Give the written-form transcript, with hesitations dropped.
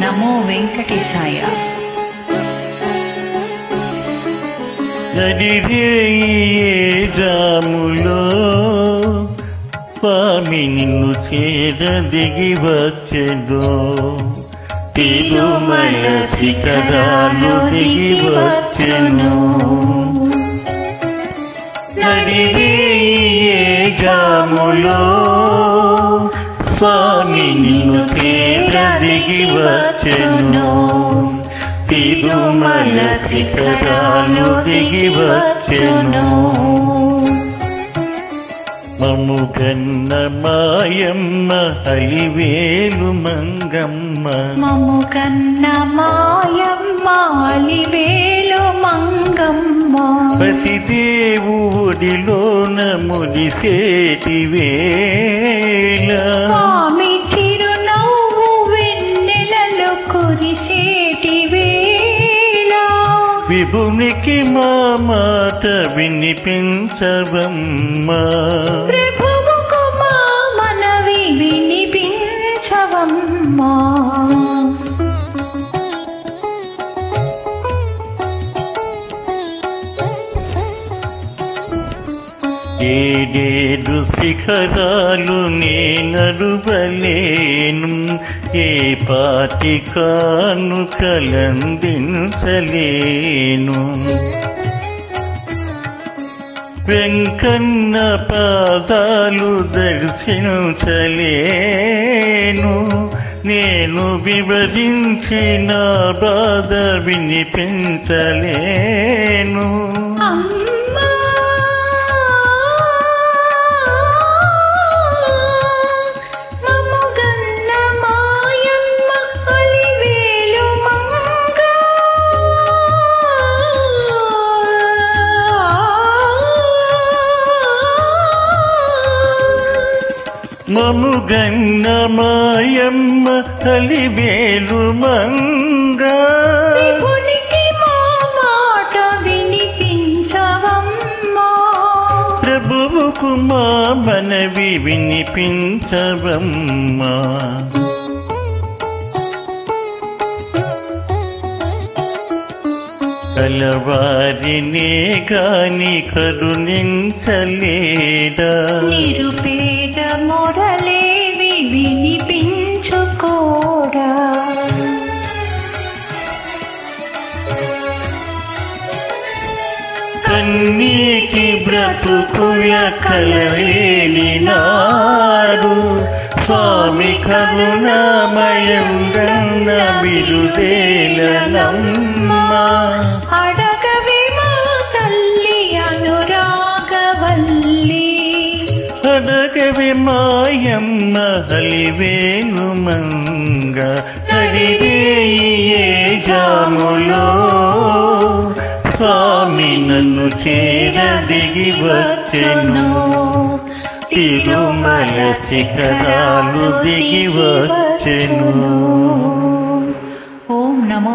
నమో వెంకటేశాయ. జాములో స్వామి నిన్ను చేర దిగి వచ్చెను, తిరుమల శిఖరాలు దిగి వచ్చెను. జాములో స్వామి నిన్ను చేర దిగి వచ్చెను, తిరుమల శిఖరాలు దిగి వచ్చెను. మము కన్న మాయమ్మ అలివేలు మంగమ్మ, మము కన్న మాయమ్మ అలివేలు మంగమ్మ. పతిదేవుడిలోన మురిసేటి వేళ, స్వామి చిరునవ్వు వెన్నెలలో కురిసేటి వేళ, విభునికి మా మాట వినిపించవమ్మా, ప్రభువుకు మా మనవి వినిపించవమ్మా. ఏడేడు శిఖరాలు నేనరువలేను, ఏ పాటి కానుకలందించలేను. వెంకన్న పాదాలు దర్శించలేను, నేను వివరించిన బాధ వినిపించలేను. మము గన్న మాయమ్మ అలివేలు మంగ, విభునికి మా మాట వినిపించవమ్మా, ప్రభువుకు మా మనవి వినిపించవమ్మా. కలవారినే గాని కరుణించలేదా, నిరుపేద మొరలేవి వినిపించుకోడా. కన్నీకి బ్రతుకుల కలవేలినాడు, స్వామి కరుణామయం గన్న బిరుదేలనమ్మా. అడగవి మా తల్లి అనురాగవల్లి, అడగవి మాయమ్మ అలివేలు మంగ. జాములో స్వామి నన్ను చేర దిగి వచ్చెను, తిరుమల శిఖరాలు దిగి వచ్చెను. ఓం నమో